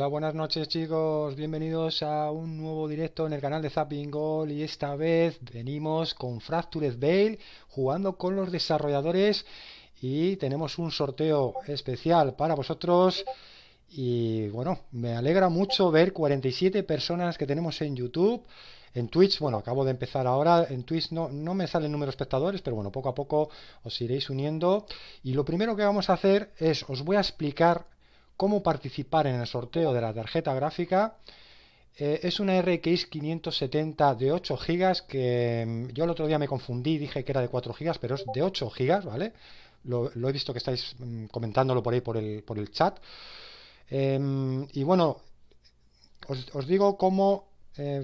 Hola, buenas noches chicos, bienvenidos a un nuevo directo en el canal de zppgol y esta vez venimos con Fractured Veil jugando con los desarrolladores y tenemos un sorteo especial para vosotros y bueno, me alegra mucho ver 47 personas que tenemos en YouTube. En Twitch, bueno, acabo de empezar ahora. En Twitch no me sale el número de espectadores, pero bueno, poco a poco os iréis uniendo. Y lo primero que vamos a hacer es, os voy a explicar cómo participar en el sorteo de la tarjeta gráfica. Es una RX 570 de 8 gigas que yo el otro día me confundí, dije que era de 4 gigas, pero es de 8 gigas, ¿vale? Lo he visto que estáis comentándolo por ahí por el chat. Y bueno, os digo cómo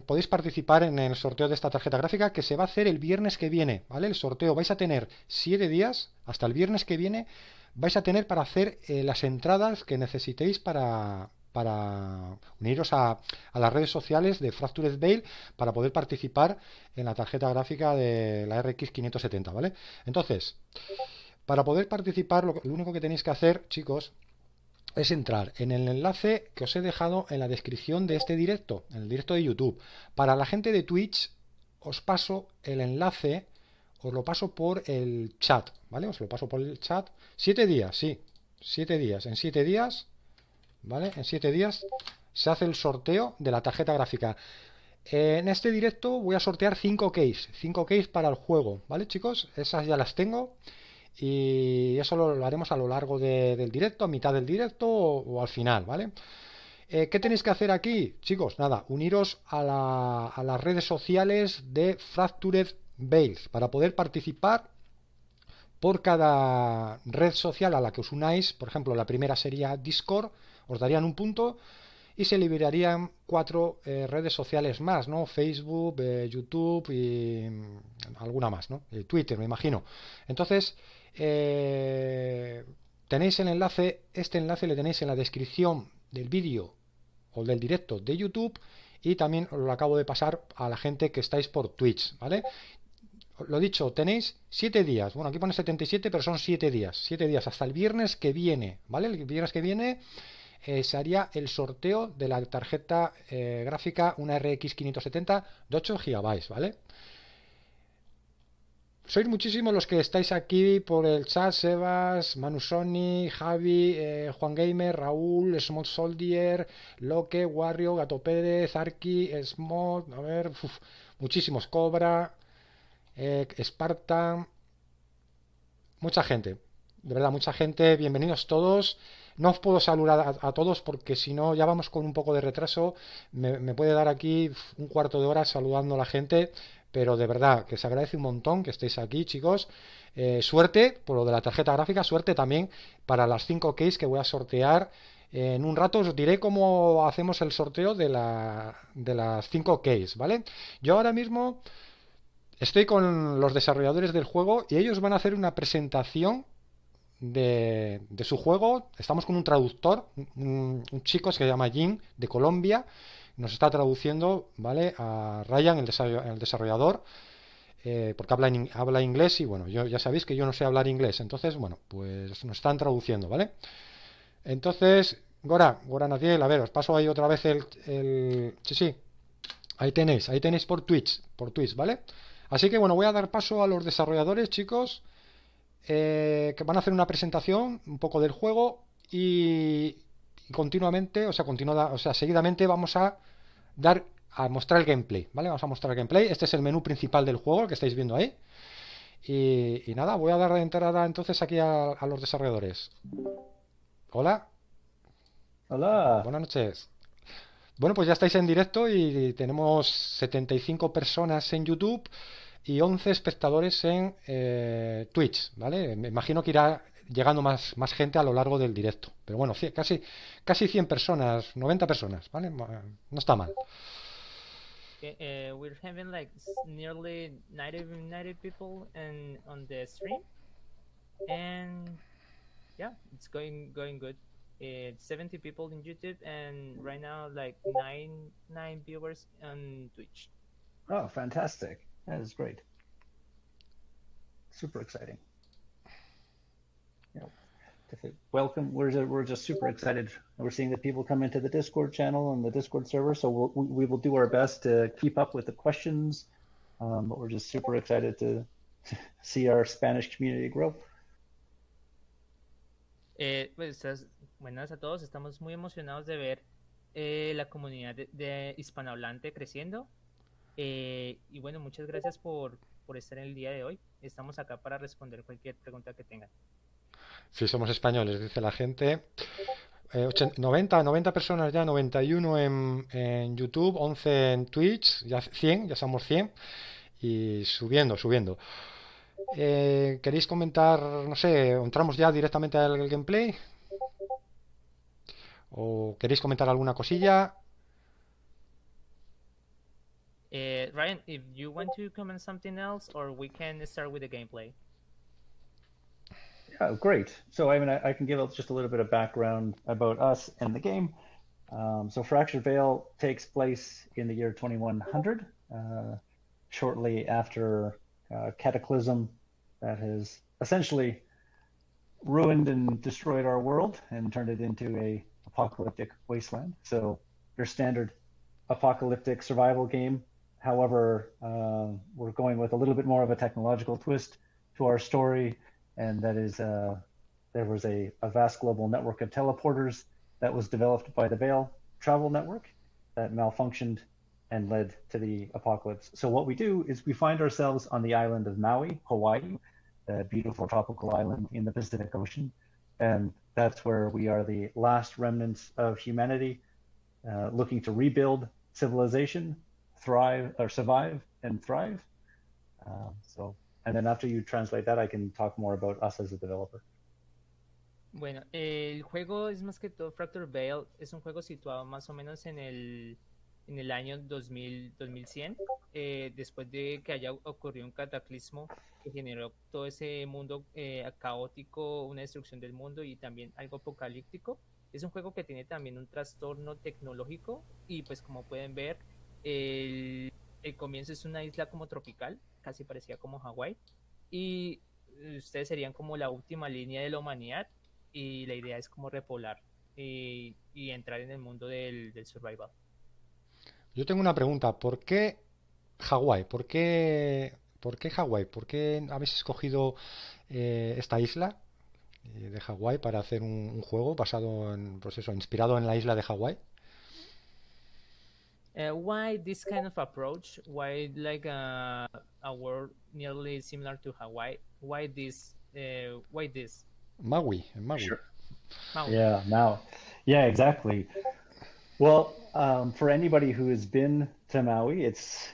podéis participar en el sorteo de esta tarjeta gráfica que se va a hacer el viernes que viene, ¿vale? El sorteo vais a tener 7 días, hasta el viernes que viene, vais a tener para hacer las entradas que necesitéis para uniros a las redes sociales de Fractured Veil para poder participar en la tarjeta gráfica de la RX 570, ¿vale? Entonces, para poder participar, lo único que tenéis que hacer, chicos, es entrar en el enlace que os he dejado en la descripción de este directo, en el directo de YouTube. Para la gente de Twitch, os paso el enlace, os lo paso por el chat, ¿vale? Os lo paso por el chat. 7 días, sí, 7 días. En 7 días, ¿vale? En 7 días se hace el sorteo de la tarjeta gráfica. En este directo voy a sortear 5 keys para el juego, ¿vale, chicos? Esas ya las tengo. Y eso lo haremos a lo largo del directo, a mitad del directo o al final, ¿vale? ¿Qué tenéis que hacer aquí? Chicos, nada, uniros a las redes sociales de Fractured Veils para poder participar por cada red social a la que os unáis. Por ejemplo, la primera sería Discord, os darían un punto y se liberarían 4 redes sociales más, ¿no? Facebook, YouTube y alguna más, ¿no? Twitter, me imagino. Entonces, tenéis el enlace, este enlace le tenéis en la descripción del vídeo o del directo de YouTube y también os lo acabo de pasar a la gente que estáis por Twitch, ¿vale? Lo dicho, tenéis 7 días. Bueno, aquí pone 77, pero son 7 días. 7 días hasta el viernes que viene, ¿vale? El viernes que viene se haría el sorteo de la tarjeta gráfica, una RX 570 de 8 GB, ¿vale? Sois muchísimos los que estáis aquí por el chat: Sebas, Manusoni, Javi, Juan Gamer, Raúl, Small Soldier, Loque, Warrio, Gato Pérez, Arki, Smod, a ver, muchísimos, Cobra, Spartan, mucha gente, de verdad, mucha gente, bienvenidos todos. No os puedo saludar a todos porque si no, ya vamos con un poco de retraso. Me puede dar aquí un cuarto de hora saludando a la gente, pero de verdad que se agradece un montón que estéis aquí, chicos. Suerte por lo de la tarjeta gráfica, suerte también para las 5 keys que voy a sortear. En un rato os diré cómo hacemos el sorteo de las 5 keys, ¿vale? Yo ahora mismo estoy con los desarrolladores del juego y ellos van a hacer una presentación de su juego. Estamos con un traductor, un chico que se llama Jim, de Colombia. Nos está traduciendo, ¿vale? A Ryan, el desarrollador, porque habla inglés y bueno, ya sabéis que yo no sé hablar inglés. Entonces, bueno, pues nos están traduciendo, ¿vale? Entonces, Gora Natiel, a ver, os paso ahí otra vez sí, sí, ahí tenéis por Twitch, ¿vale? Así que bueno, voy a dar paso a los desarrolladores, chicos, que van a hacer una presentación un poco del juego y continuamente, o sea, seguidamente vamos a mostrar el gameplay, ¿vale? Vamos a mostrar el gameplay. Este es el menú principal del juego, el que estáis viendo ahí. Y nada, voy a dar de entrada entonces aquí a los desarrolladores. Hola, Hola. buenas noches. Bueno, pues ya estáis en directo y tenemos 75 personas en YouTube y 11 espectadores en Twitch, ¿vale? Me imagino que irá llegando más gente a lo largo del directo. Pero bueno, casi 100 personas, 90 personas, ¿vale? No está mal. We're having like nearly 90 people on the stream, and yeah, it's going good. It's 70 people in YouTube, and right now like nine viewers on Twitch. Oh, fantastic. That is great. Super exciting. Yep. Welcome. We're just super excited. We're seeing that people come into the Discord channel and the Discord server, so we will do our best to keep up with the questions. But we're just super excited to see our Spanish community grow. Buenas a todos. Estamos muy emocionados de ver la comunidad de hispanohablante creciendo. Y bueno, muchas gracias por estar en el día de hoy. Estamos acá para responder cualquier pregunta que tengan. Sí, somos españoles, dice la gente. 90 personas ya, 91 en YouTube, 11 en Twitch, ya 100, ya somos 100 y subiendo. ¿Queréis comentar, no sé, entramos ya directamente al gameplay? ¿O queréis comentar alguna cosilla? Ryan, if you want to comment something else, or we can start with the gameplay. Yeah, great. So I can give just a little bit of background about us and the game. So Fractured Veil takes place in the year 2100, shortly after Cataclysm that has essentially ruined and destroyed our world and turned it into a apocalyptic wasteland. So your standard apocalyptic survival game. However, we're going with a little bit more of a technological twist to our story, and that is there was a vast global network of teleporters that was developed by the Veil Travel Network that malfunctioned and led to the apocalypse. So what we do is we find ourselves on the island of Maui, Hawaii, a beautiful tropical island in the Pacific Ocean, and that's where we are the last remnants of humanity, looking to rebuild civilization, survive and thrive. And then after you translate that, I can talk more about us as a developer. Bueno, el juego es más que todo Fractured Veil, es un juego situado más o menos en el año 2100, después de que haya ocurrido un cataclismo que generó todo ese mundo caótico, una destrucción del mundo y también algo apocalíptico. Es un juego que tiene también un trastorno tecnológico y pues como pueden ver, el comienzo es una isla como tropical, casi parecía como Hawái, y ustedes serían como la última línea de la humanidad y la idea es como repoblar y entrar en el mundo del survival. Yo tengo una pregunta. ¿Por qué Hawái? ¿Por qué Hawái? ¿Por qué habéis escogido esta isla de Hawái para hacer un juego basado en, pues eso, inspirado en la isla de Hawái? Why this kind of approach? Why like a world nearly similar to Hawaii? Why this? Why this? Maui, en Maui. Sure. Maui. Yeah, now. Yeah, exactly. Well, for anybody who has been to Maui, it's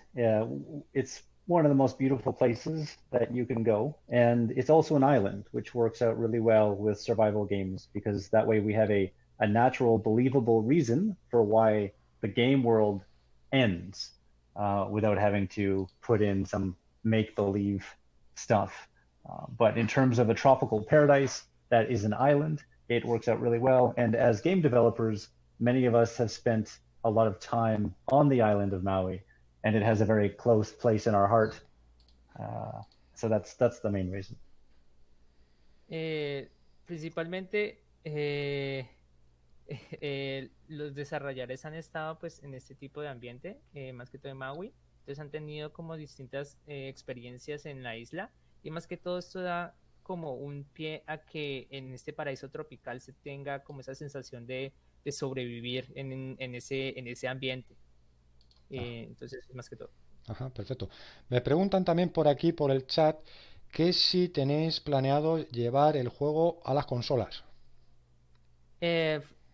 one of the most beautiful places that you can go. And it's also an island, which works out really well with survival games because that way we have a natural, believable reason for why the game world ends without having to put in some make-believe stuff. But in terms of a tropical paradise that is an island, it works out really well. And as game developers, many of us have spent a lot of time on the island of Maui, and it has a very close place in our heart. So that's the main reason. Principalmente los desarrolladores han estado pues en este tipo de ambiente, más que todo en Maui, entonces han tenido como distintas experiencias en la isla y más que todo esto da como un pie a que en este paraíso tropical se tenga como esa sensación de sobrevivir en ese ambiente. Entonces, más que todo. Ajá, perfecto. Me preguntan también por aquí, por el chat, que si tenéis planeado llevar el juego a las consolas.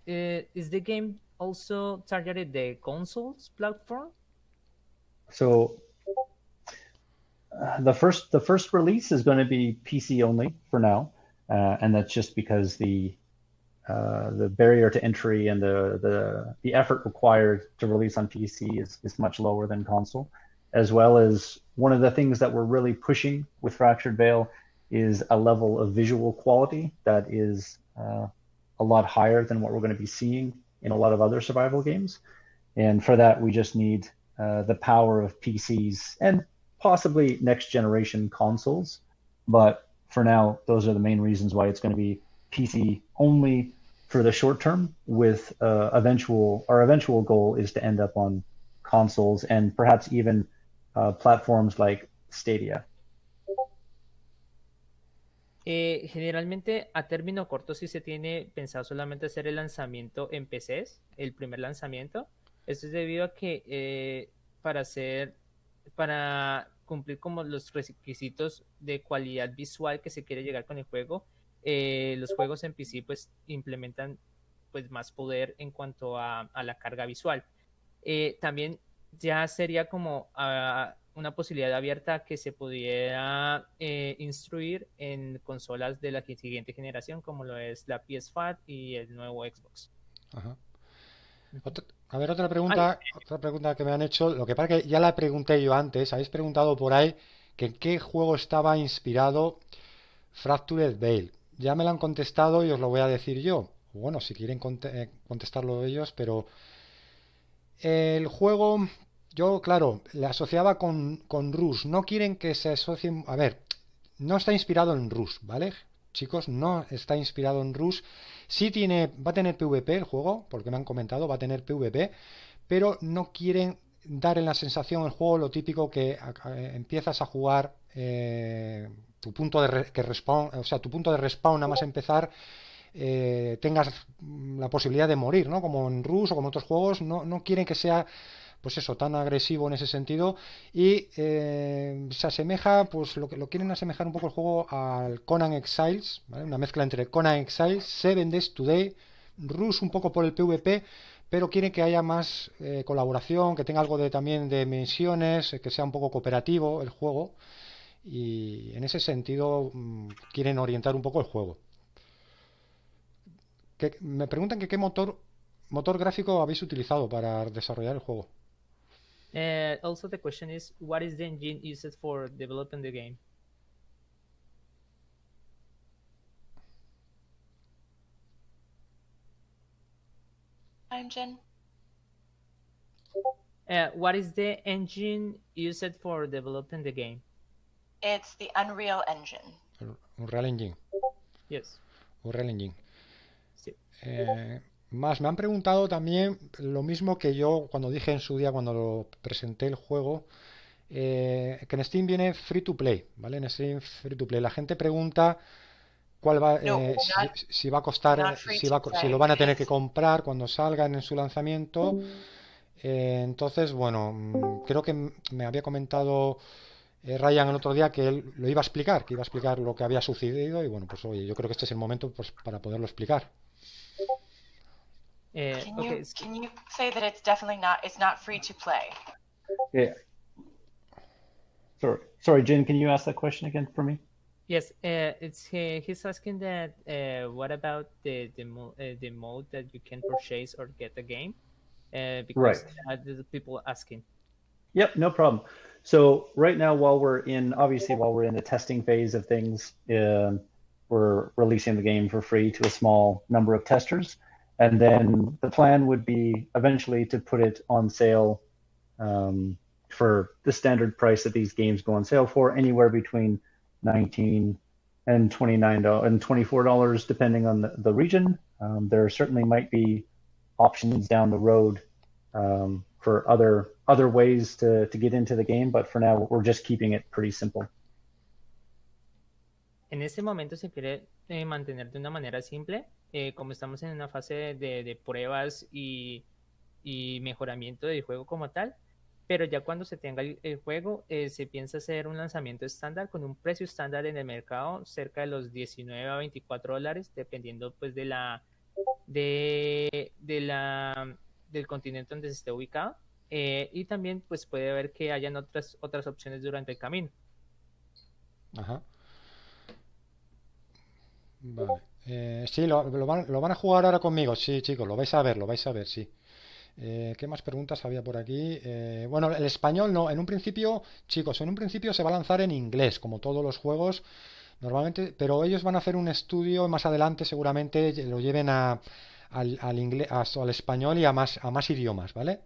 Is the game also targeted the consoles platform? So the first release is going to be PC only for now, and that's just because the barrier to entry and the effort required to release on PC is much lower than console, as well as one of the things that we're really pushing with Fractured Veil is a level of visual quality that is a lot higher than what we're going to be seeing in a lot of other survival games. And for that, we just need the power of PCs and possibly next generation consoles. But for now, those are the main reasons why it's going to be PC only for the short term, with our eventual goal is to end up on consoles and perhaps even platforms like Stadia. Generalmente a término corto sí se tiene pensado solamente hacer el lanzamiento en PCs, el primer lanzamiento. Esto es debido a que para cumplir como los requisitos de calidad visual que se quiere llegar con el juego, los juegos en PC pues implementan pues más poder en cuanto a la carga visual. También ya sería como una posibilidad abierta que se pudiera instruir en consolas de la siguiente generación, como lo es la PS5 y el nuevo Xbox. Ajá. Ujú. A ver, Ay, otra pregunta que me han hecho. Lo que pasa es que ya la pregunté yo antes. Habéis preguntado por ahí que en qué juego estaba inspirado Fractured Veil. Ya me lo han contestado y os lo voy a decir yo. Bueno, si quieren contestarlo ellos, pero el juego, yo, claro, le asociaba con Rus. No quieren que se asocien. A ver, no está inspirado en Rus, ¿vale? Chicos, no está inspirado en Rus. Sí va a tener PvP el juego, porque me han comentado, va a tener PvP, pero no quieren dar en la sensación el juego lo típico que empiezas a jugar tu punto que respawn, o sea, tu punto de respawn nada más empezar tengas la posibilidad de morir, ¿no? Como en Rus o como en otros juegos, no quieren que sea pues eso, tan agresivo en ese sentido y se asemeja, pues lo quieren asemejar un poco el juego al Conan Exiles, ¿vale? Una mezcla entre Conan Exiles, Seven Days Today, Rus un poco por el PvP, pero quieren que haya más colaboración, que tenga algo de también de misiones, que sea un poco cooperativo el juego y en ese sentido quieren orientar un poco el juego. Me preguntan que qué motor gráfico habéis utilizado para desarrollar el juego. Also the question is, what is the engine used for developing the game? Engine. What is the engine used for developing the game? It's the Unreal Engine. Unreal Engine. Yes. Unreal Engine. Sí. Más, me han preguntado también lo mismo que yo cuando dije en su día, cuando lo presenté el juego, que en Steam viene free to play, ¿vale? En Steam free to play. La gente pregunta cuál va, No, si va a costar, not free si, to si play. lo van a tener que comprar cuando salgan en su lanzamiento. Entonces, bueno, creo que me había comentado Ryan el otro día que él lo iba a explicar, que iba a explicar lo que había sucedido y bueno, pues oye, yo creo que este es el momento pues, para poderlo explicar. Okay. Can you say that it's not free to play? Yeah. Sorry, Jen, can you ask that question again for me? Yes, he's asking that what about the mode that you can purchase or get the game? Because the people asking. Yep, no problem. So right now, while we're in the testing phase of things, we're releasing the game for free to a small number of testers. And then the plan would be eventually to put it on sale for the standard price that these games go on sale for, anywhere between $19 and $29 and $24, depending on the region. There certainly might be options down the road for other ways to get into the game, but for now we're just keeping it pretty simple. En este momento se quiere mantener de una manera simple, como estamos en una fase de pruebas y mejoramiento del juego como tal, pero ya cuando se tenga el juego se piensa hacer un lanzamiento estándar con un precio estándar en el mercado cerca de los $19 a $24, dependiendo pues del continente donde se esté ubicado, y también pues puede haber que hayan otras opciones durante el camino. Ajá. Vale. Sí, lo van a jugar ahora conmigo, sí, chicos, lo vais a ver, sí. ¿Qué más preguntas había por aquí? Bueno, el español no, en un principio, chicos, en un principio se va a lanzar en inglés, como todos los juegos, normalmente, pero ellos van a hacer un estudio más adelante, seguramente lo lleven al inglés, al español y a más idiomas, ¿vale?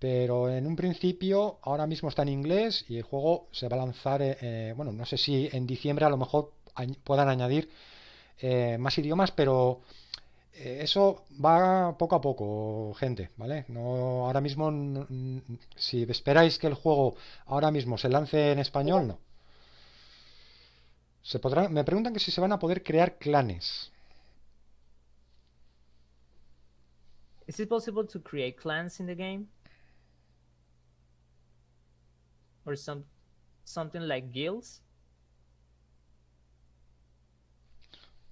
Pero en un principio, ahora mismo está en inglés y el juego se va a lanzar, bueno, no sé si en diciembre a lo mejor puedan añadir más idiomas, pero eso va poco a poco, gente, ¿vale? No, ahora mismo, si esperáis que el juego ahora mismo se lance en español, no. Me preguntan que si se van a poder crear clanes. Is it possible to create clans in the game? Or something like guilds?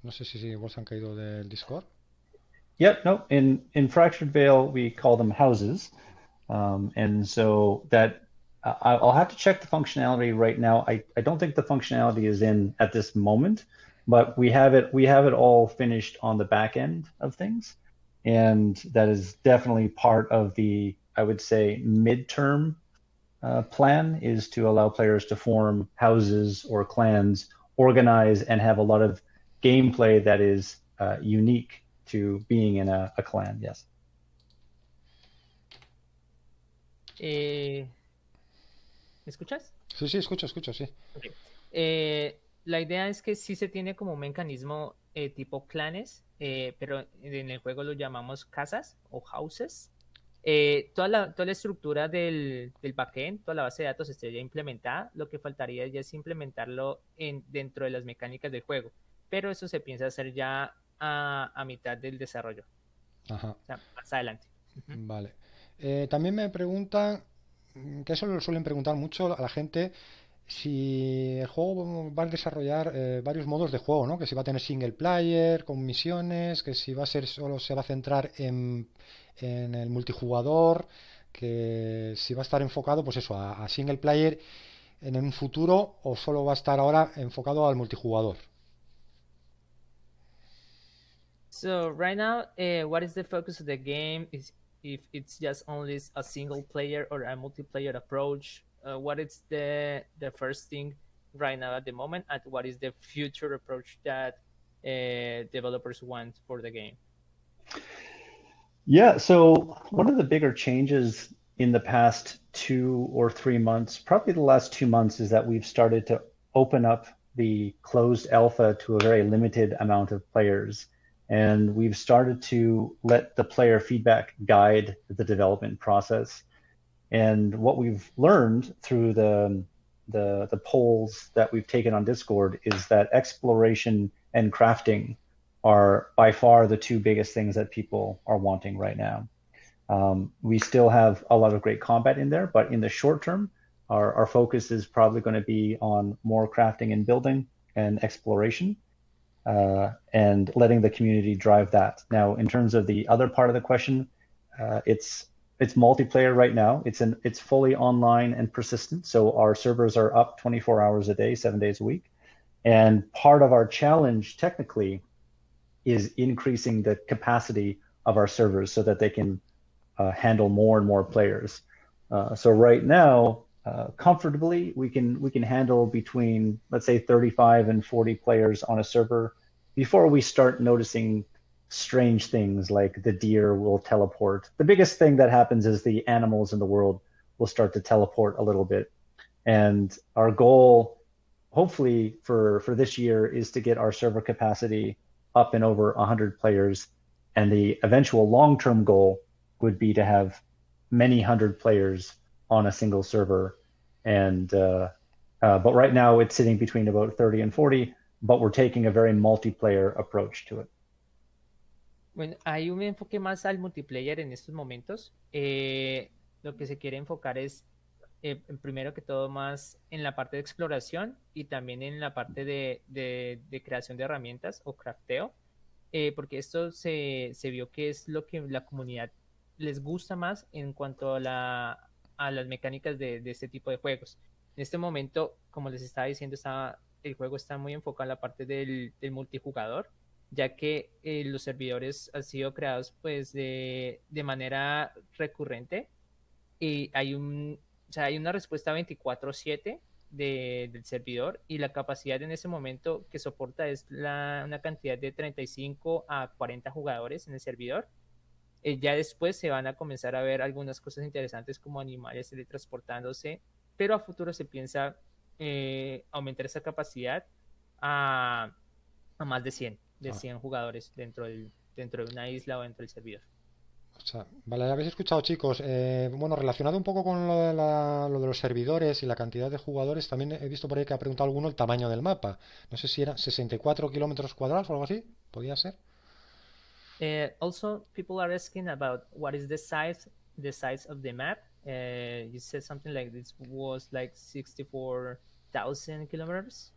No sé si igual se han caído del Discord. Yep, no. In Fractured Veil, we call them houses, and so that I'll have to check the functionality right now. I don't think the functionality is in at this moment, but we have it all finished on the back end of things, and that is definitely part of the, I would say, midterm plan, is to allow players to form houses or clans, organize, and have a lot of gameplay that is unique to being in a clan. Yes. ¿Me escuchas? Sí, sí, escucho, sí. Okay. La idea es que sí se tiene como un mecanismo tipo clanes, pero en el juego lo llamamos casas o houses. Toda la estructura del backend, toda la base de datos está ya implementada. Lo que faltaría ya es implementarlo dentro de las mecánicas del juego. Pero eso se piensa hacer ya a mitad del desarrollo. Ajá. O sea, más adelante. Vale. También me preguntan, que eso lo suelen preguntar mucho a la gente, si el juego va a desarrollar varios modos de juego, ¿no? Que si va a tener single player, con misiones, que si va a ser solo se va a centrar en el multijugador, que si va a estar enfocado, pues eso, a single player en un futuro o solo va a estar ahora enfocado al multijugador. So right now, what is the focus of the game? Is if it's just only a single player or a multiplayer approach? What is the first thing right now at the moment, and what is the future approach that developers want for the game? Yeah, so one of the bigger changes in the past 2 or 3 months, probably the last 2 months, is that we've started to open up the closed alpha to a very limited amount of players. And we've started to let the player feedback guide the development process. And what we've learned through the polls that we've taken on Discord is that exploration and crafting are by far the two biggest things that people are wanting right now. We still have a lot of great combat in there, but in the short term, our focus is probably going to be on more crafting and building and exploration, and letting the community drive that. Now, in terms of the other part of the question, it's multiplayer right now. It's fully online and persistent. So our servers are up 24 hours a day, 7 days a week. And part of our challenge technically is increasing the capacity of our servers so that they can handle more and more players. So right now, comfortably, we can handle between, let's say, 35 and 40 players on a server before we start noticing strange things like the deer will teleport. The biggest thing that happens is the animals in the world will start to teleport a little bit. And our goal, hopefully for this year, is to get our server capacity up and over 100 players. And the eventual long-term goal would be to have many hundred players on a single server. And but right now it's sitting between about 30 and 40, but we're taking a very multiplayer approach to it. Bueno, hay un enfoque más al multiplayer en estos momentos. Lo que se quiere enfocar es, primero que todo, más en la parte de exploración y también en la parte de creación de herramientas o crafteo, porque esto se vio que es lo que la comunidad les gusta más en cuanto a las mecánicas de este tipo de juegos. En este momento, como les estaba diciendo, el juego está muy enfocado en la parte del multijugador, ya que los servidores han sido creados pues de manera recurrente y hay una respuesta 24/7 del servidor, y la capacidad en ese momento que soporta es una cantidad de 35 a 40 jugadores en el servidor. Ya después se van a comenzar a ver algunas cosas interesantes como animales teletransportándose, pero a futuro se piensa aumentar esa capacidad a más de 100. de Ah, 100 jugadores dentro de una isla o dentro del servidor. o sea, vale, habéis escuchado, chicos. Bueno, relacionado un poco con lo de los servidores y la cantidad de jugadores, también he visto por ahí que ha preguntado alguno el tamaño del mapa. No sé si era 64 kilómetros cuadrados o algo así. ¿Podía ser? Also, people are asking about what is the size of the map. You said something like this was like 64,000 kilometers.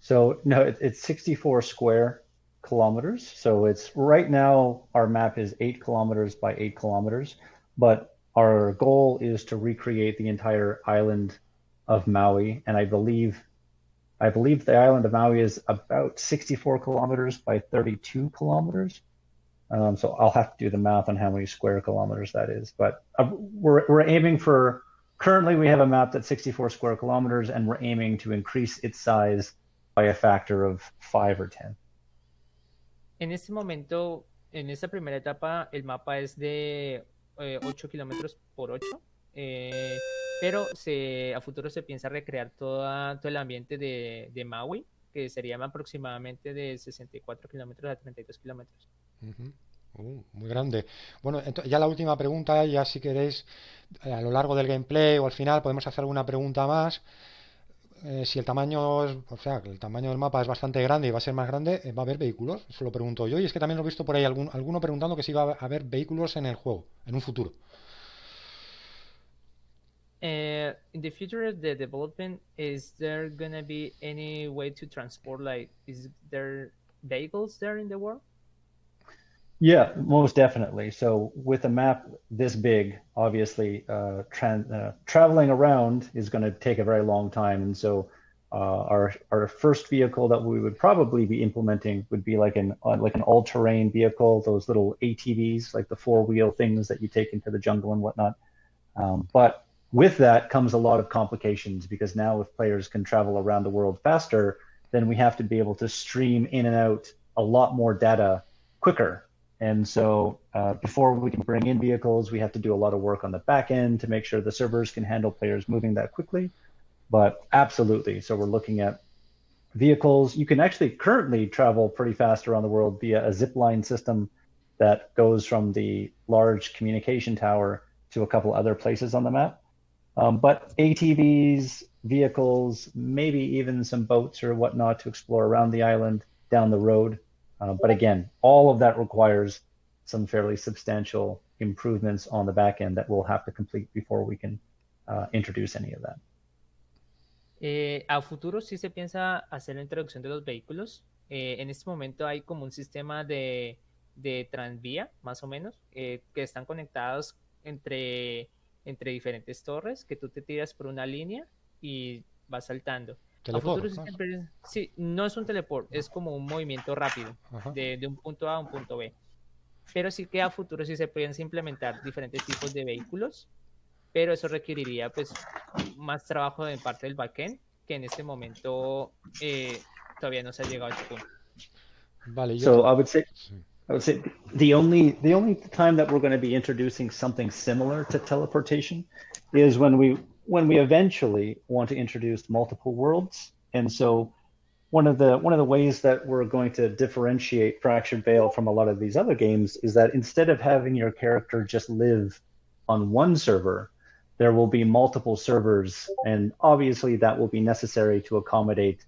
So no, it's 64 square kilometers. So it's right now our map is 8 kilometers by 8 kilometers, but our goal is to recreate the entire island of Maui, and I believe the island of Maui is about 64 kilometers by 32 kilometers. So I'll have to do the math on how many square kilometers that is. But we're aiming for, currently we have a map that's 64 square kilometers, and we're aiming to increase its size by a factor of 5 or 10. En este momento, en esta primera etapa, el mapa es de 8 kilómetros por 8, pero a futuro se piensa recrear todo el ambiente de Maui, que sería aproximadamente de 64 kilómetros a 32 kilómetros. Ujú. Muy grande. Bueno, ya la última pregunta, ya si queréis, a lo largo del gameplay o al final podemos hacer alguna pregunta más. Si el tamaño o sea, que el tamaño del mapa es bastante grande y va a ser más grande, ¿va a haber vehículos? Eso lo pregunto yo. Y es que también lo he visto por ahí alguno preguntando que si va a haber vehículos en el juego, en un futuro. In the future of the development, is there gonna be any way to transport, like, is there vehicles there in the world? Yeah, most definitely. So with a map this big, obviously, traveling around is going to take a very long time, and so our first vehicle that we would probably be implementing would be like an all-terrain vehicle, those little ATVs, like the four-wheel things that you take into the jungle and whatnot. But with that comes a lot of complications, because now if players can travel around the world faster, then we have to be able to stream in and out a lot more data quicker. And so before we can bring in vehicles, we have to do a lot of work on the back end to make sure the servers can handle players moving that quickly. But absolutely, so we're looking at vehicles. You can actually currently travel pretty fast around the world via a zip line system that goes from the large communication tower to a couple other places on the map. But ATVs, vehicles, maybe even some boats or whatnot to explore around the island down the road. But again, all of that requires some fairly substantial improvements on the back end that we'll have to complete before we can introduce any of that. A futuro sí se piensa hacer la introducción de los vehículos. En este momento hay como un sistema de tranvía, más o menos, que están conectados entre diferentes torres, que tú te tiras por una línea y vas saltando. A futuro Teleport, sí, ¿no? sí, no es un teleport, es como un movimiento rápido Ajá. de un punto A a un punto B. Pero sí que a futuro sí se pueden implementar diferentes tipos de vehículos, pero eso requeriría pues más trabajo de parte del backend, que en este momento todavía no se ha llegado a ese punto. Vale, y So otra. Sí. I would say the only time that we're going to be introducing something similar to teleportation is when we eventually want to introduce multiple worlds. And so one of the ways that we're going to differentiate Fractured Veil from a lot of these other games is that instead of having your character just live on one server, there will be multiple servers, and obviously that will be necessary to accommodate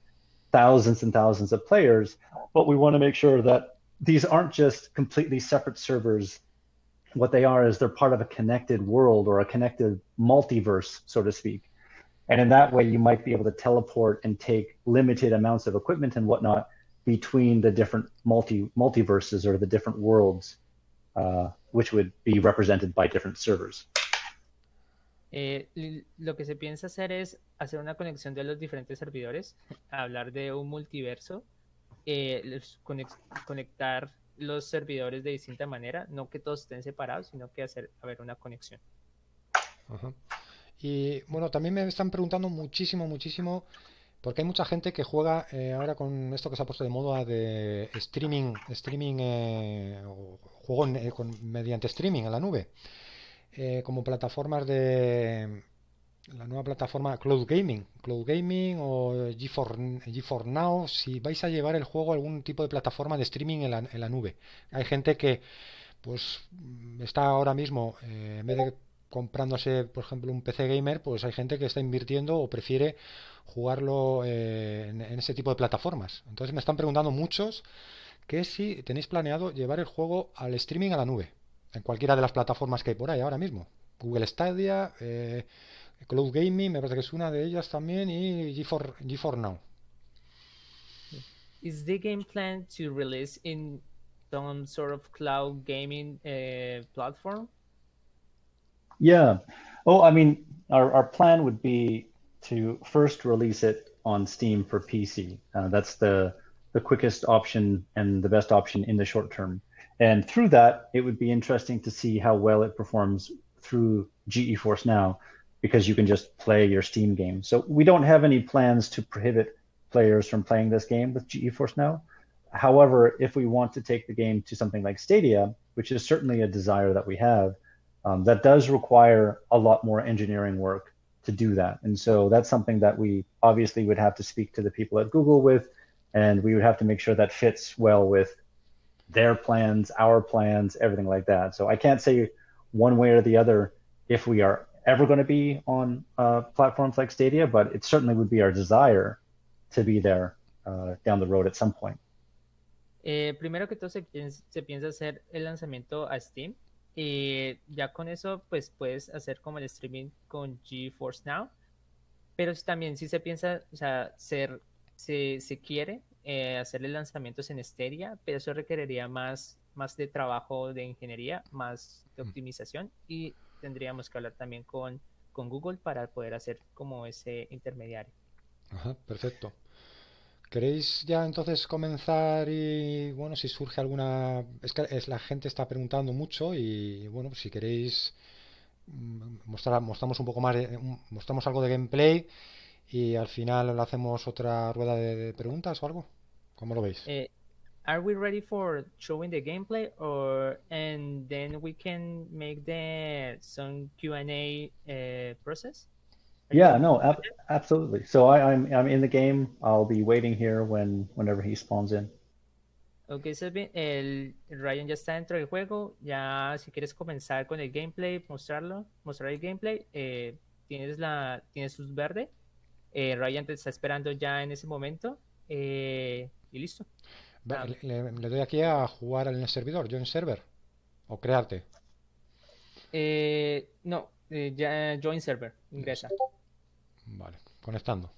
thousands and thousands of players. But we want to make sure that these aren't just completely separate servers. What they are is they're part of a connected world or a connected multiverse, so to speak. And in that way, you might be able to teleport and take limited amounts of equipment and whatnot between the different multiverses or the different worlds, which would be represented by different servers. Lo que se piensa hacer es hacer una conexión de los diferentes servidores, hablar de un multiverso, conectar los servidores de distinta manera, no que todos estén separados, sino que haber una conexión. Ajá. Y bueno, también me están preguntando muchísimo, porque hay mucha gente que juega ahora con esto que se ha puesto de moda de streaming o juego mediante streaming en la nube, como plataformas la nueva plataforma Cloud Gaming o G4 Now, si vais a llevar el juego a algún tipo de plataforma de streaming en la nube. Hay gente que pues está ahora mismo, en vez de comprándose, por ejemplo, un PC gamer, pues hay gente que está invirtiendo o prefiere jugarlo en ese tipo de plataformas. Entonces me están preguntando muchos que si tenéis planeado llevar el juego al streaming a la nube, en cualquiera de las plataformas que hay por ahí ahora mismo. Google Stadia, Cloud Gaming, me parece que es una de ellas también, y G4 Now. Is the game planned to release in some sort of cloud gaming platform? Yeah. Oh, I mean, our plan would be to first release it on Steam for PC. That's the quickest option and the best option in the short term. And through that, it would be interesting to see how well it performs through GeForce Now, because you can just play your Steam game. So we don't have any plans to prohibit players from playing this game with GeForce Now. However, if we want to take the game to something like Stadia, which is certainly a desire that we have, that does require a lot more engineering work to do that. And so that's something that we obviously would have to speak to the people at Google with, and we would have to make sure that fits well with their plans, our plans, everything like that. So I can't say one way or the other if we are ever going to be on platforms like Stadia, but it certainly would be our desire to be there down the road at some point. Primero que todo se piensa hacer el lanzamiento a Steam. Y ya con eso, pues puedes hacer como el streaming con GeForce Now. Pero también si se piensa, o sea, se quiere hacerle lanzamientos en Stadia, pero eso requeriría más de trabajo de ingeniería, más de optimización, y tendríamos que hablar también con Google para poder hacer como ese intermediario. Ajá, perfecto. ¿Queréis ya entonces comenzar y bueno, si surge alguna... Es que la gente está preguntando mucho y bueno, si queréis mostramos un poco más, mostramos algo de gameplay y al final le hacemos otra rueda de preguntas o algo. ¿Cómo lo veis? Are we ready for showing the gameplay, and then we can make some Q&A process? Yeah, no, absolutely. So I'm in the game. I'll be waiting here whenever he spawns in. Ok, Selvin, el Ryan ya está dentro del juego. Ya si quieres comenzar con el gameplay, mostrar el gameplay, tienes luz verde. Ryan te está esperando ya en ese momento. Y listo. Le doy aquí a jugar en el servidor, join server, o crearte. No, ya join server, ingresa. Vale, conectando.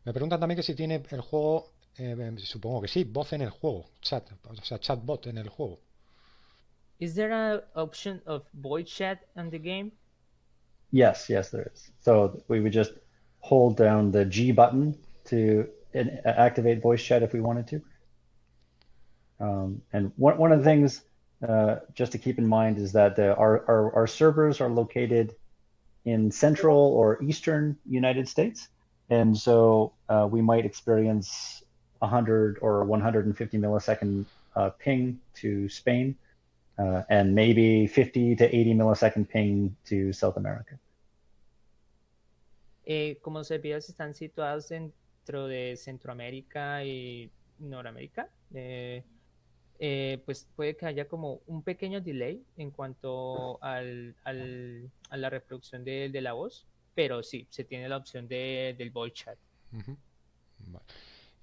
Me preguntan también que si tiene el juego, supongo que sí, voz en el juego, chat, o sea, chatbot en el juego. Is there an option of voice chat on the game? Yes, there is. So we would just hold down the G button to activate voice chat if we wanted to. And one of the things just to keep in mind is that our servers are located in central or eastern United States. And so we might experience 100 or 150 millisecond ping to Spain, and maybe 50 to 80 millisecond ping to South America. Como los servidores están situados dentro de Centroamérica y Noramérica, pues puede que haya como un pequeño delay en cuanto a la reproducción de la voz, pero sí, se tiene la opción del voice chat. Vale.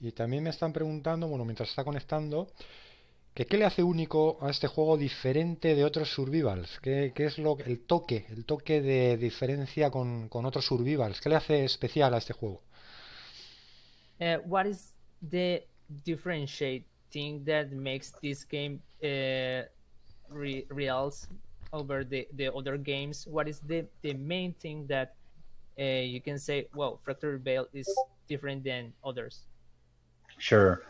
Y también me están preguntando, bueno, mientras está conectando, que qué le hace único a este juego diferente de otros survivals, qué es el toque de diferencia con otros survivals, qué le hace especial a este juego. What is the differentiate thing that makes this game reals over the other games? What is the main thing that you can say, well, Fractured Veil is different than others? Sure.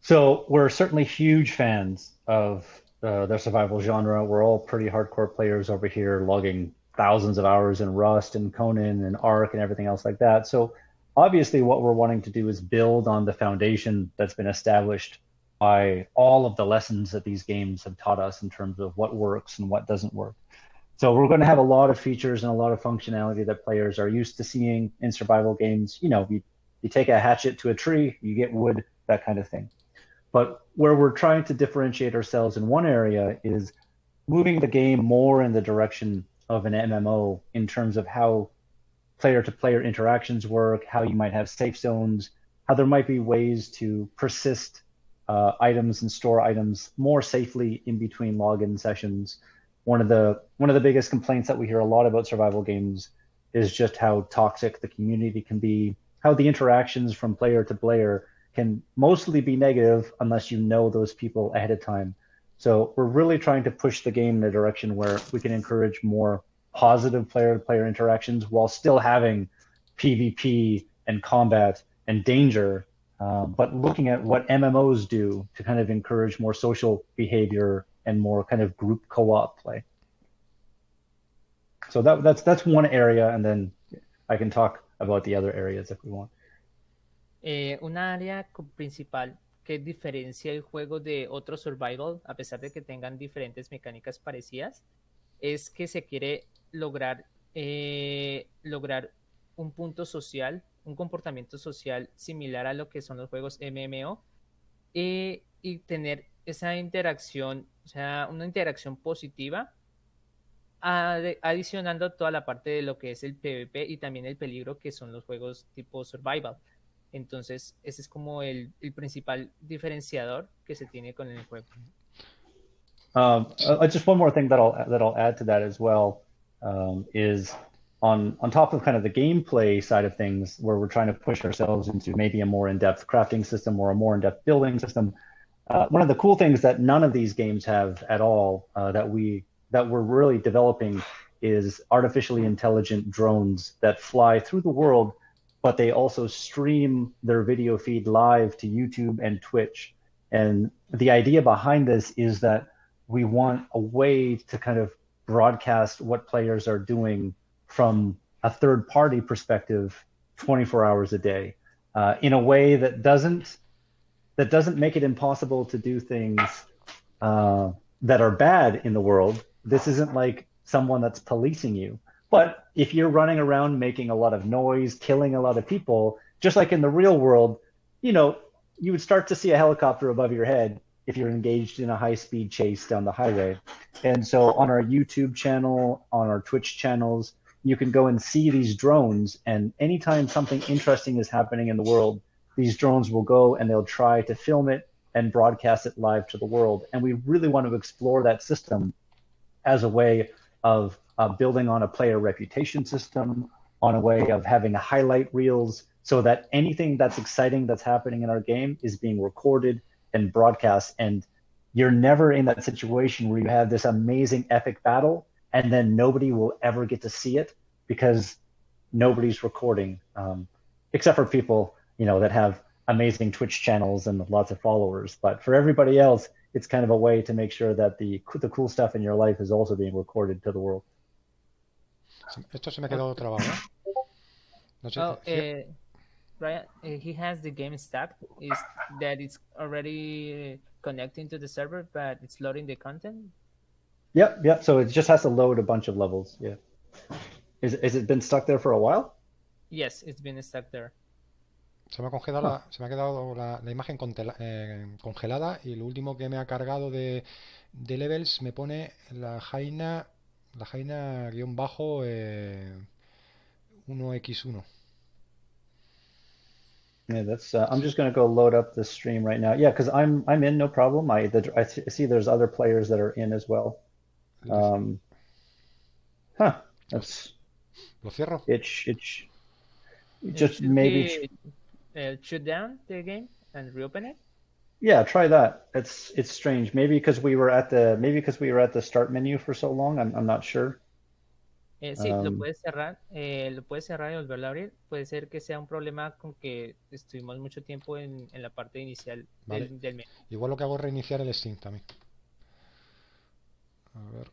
So we're certainly huge fans of the survival genre. We're all pretty hardcore players over here, logging thousands of hours in Rust and Conan and Ark and everything else like that. So obviously what we're wanting to do is build on the foundation that's been established by all of the lessons that these games have taught us in terms of what works and what doesn't work. So we're going to have a lot of features and a lot of functionality that players are used to seeing in survival games. You know, you take a hatchet to a tree, you get wood, that kind of thing. But where we're trying to differentiate ourselves in one area is moving the game more in the direction of an MMO in terms of how player-to-player interactions work, how you might have safe zones, how there might be ways to persist items and store items more safely in between login sessions. One of the biggest complaints that we hear a lot about survival games is just how toxic the community can be, how the interactions from player to player can mostly be negative unless you know those people ahead of time. So we're really trying to push the game in a direction where we can encourage more positive player-to-player interactions while still having PvP and combat and danger, but looking at what MMOs do to kind of encourage more social behavior and more kind of group co-op play. So that's one area, and then I can talk about the other areas if we want. Una área principal que diferencia el juego de otro survival, a pesar de que tengan diferentes mecánicas parecidas, es que se quiere lograr un punto social, un comportamiento social similar a lo que son los juegos MMO, y tener esa interacción, o sea, una interacción positiva, adicionando toda la parte de lo que es el PvP y también el peligro que son los juegos tipo survival. Entonces, ese es como el principal diferenciador que se tiene con el juego. Just one more thing that I'll add to that as well is on top of kind of the gameplay side of things, where we're trying to push ourselves into maybe a more in-depth crafting system or a more in-depth building system. One of the cool things that none of these games have at all that we're really developing is artificially intelligent drones that fly through the world, but they also stream their video feed live to YouTube and Twitch. And the idea behind this is that we want a way to kind of broadcast what players are doing from a third-party perspective 24 hours a day in a way that doesn't make it impossible to do things that are bad in the world. This isn't like someone that's policing you. But if you're running around making a lot of noise, killing a lot of people, just like in the real world, you know, you would start to see a helicopter above your head if you're engaged in a high-speed chase down the highway. And so on our YouTube channel, on our Twitch channels, you can go and see these drones, and anytime something interesting is happening in the world, these drones will go and they'll try to film it and broadcast it live to the world. And we really want to explore that system as a way of building on a player reputation system, on a way of having highlight reels, so that anything that's exciting that's happening in our game is being recorded and broadcast. And you're never in that situation where you have this amazing epic battle and then nobody will ever get to see it because nobody's recording, except for people, you know, that have amazing Twitch channels and lots of followers. But for everybody else, it's kind of a way to make sure that the cool stuff in your life is also being recorded to the world. Esto se me ha quedado trabado, ¿eh? No sé, Ryan, he has the game stacked. Is that it's already connecting to the server, but it's loading the content? Yep. So it just has to load a bunch of levels. Yeah. Is it been stuck there for a while? Yes, it's been stuck there. se me ha congelado, se me ha quedado la imagen congelada, y lo último que me ha cargado de levels me pone la Jaina guión bajo 1x1. Yeah, that's. I'm just going to go load up the stream right now. Yeah, because I'm in, no problem. I see there's other players that are in as well. That's. ¿Lo cierro? Just maybe. Shut down the game and reopen it. Yeah, try that. It's strange. Maybe because we were at the start menu for so long. I'm not sure. Sí, lo puedes cerrar y volverlo a abrir. Puede ser que sea un problema con que estuvimos mucho tiempo en la parte inicial del menú. Igual lo que hago es reiniciar el Steam también. A ver.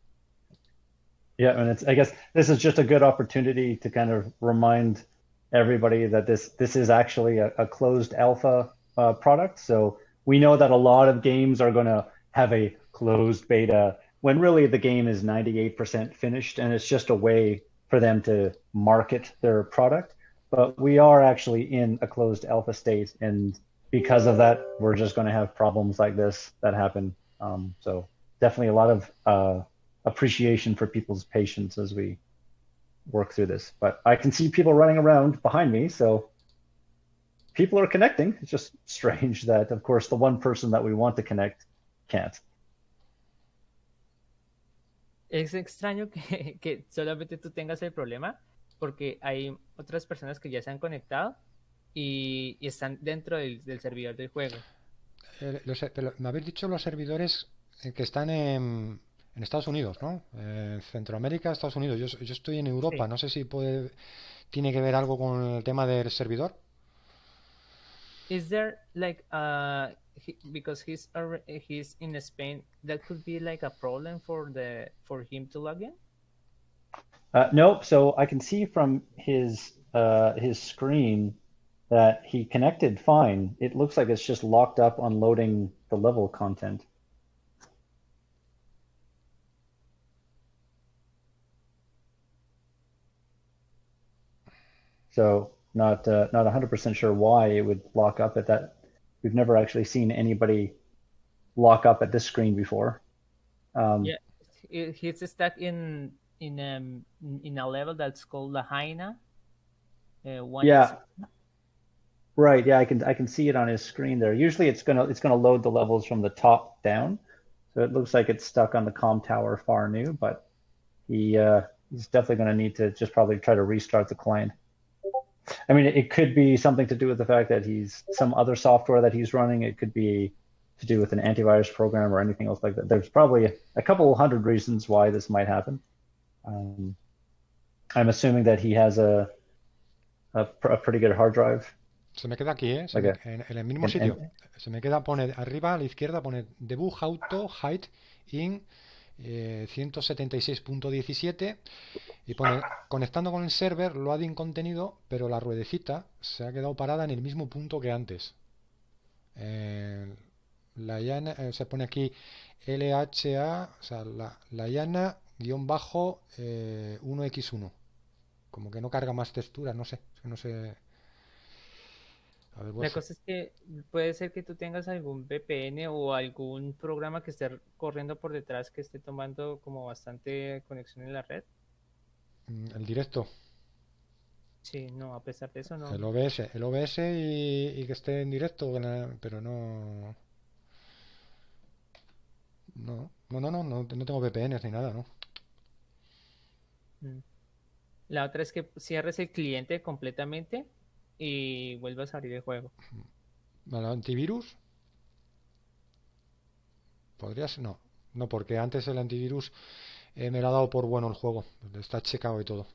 Yeah, and I guess this is just a good opportunity to kind of remind everybody that this is actually a closed alpha product. So we know that a lot of games are going to have a closed beta when really the game is 98% finished and it's just a way for them to market their product. But we are actually in a closed alpha state, and because of that, we're just going to have problems like this that happen. So definitely a lot of appreciation for people's patience as we work through this. But I can see people running around behind me, so people are connecting. It's just strange that, of course, the one person that we want to connect can't. Es extraño que solamente tú tengas el problema, porque hay otras personas que ya se han conectado y están dentro del servidor del juego. Pero me habéis dicho los servidores que están en Estados Unidos, ¿no? Centroamérica, Estados Unidos. Yo estoy en Europa. Sí. No sé si tiene que ver algo con el tema del servidor. Is there like because he's in Spain, that could be like a problem for him to log in? Nope. So I can see from his screen that he connected fine. It looks like it's just locked up on loading the level content. So not 100% sure why it would lock up at that. We've never actually seen anybody lock up at this screen before. Yeah, he's stuck in a level that's called Lahaina. Yeah. Right. Yeah, I can see it on his screen there. Usually it's gonna load the levels from the top down. So it looks like it's stuck on the comm tower far new, but he's definitely gonna need to just probably try to restart the client. I mean, it could be something to do with the fact that he's some other software that he's running. It could be to do with an antivirus program or anything else like that. There's probably a couple hundred reasons why this might happen. I'm assuming that he has a pretty good hard drive. Se me queda aquí, ¿eh? En el mismo sitio. Se me queda, pone arriba a la izquierda, pone debug auto height in 176.17 y pone conectando con el server loading contenido, pero la ruedecita se ha quedado parada en el mismo punto que antes. La llana, se pone aquí LHA, o sea, la llana -- 1x1. Como que no carga más texturas, no sé. No sé. A ver, La cosa es que puede ser que tú tengas algún VPN o algún programa que esté corriendo por detrás que esté tomando como bastante conexión en la red. El directo. Sí, no, a pesar de eso no. El OBS y que esté en directo, pero no. No tengo VPNs ni nada, ¿no? La otra es que cierres el cliente completamente y vuelvas a abrir el juego. ¿Vale, antivirus? ¿Podrías? No. No, porque antes el antivirus me lo ha dado por bueno el juego. Está checado y todo.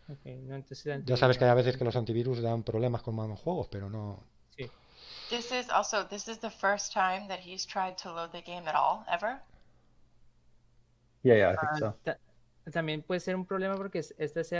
Okay, no, entonces Ya sabes que hay a veces que los antivirus dan problemas con malos juegos, pero no. Sí. This is the first time that he's tried to load the game at all, ever? Yeah, I think so. También puede ser un problema porque esta sea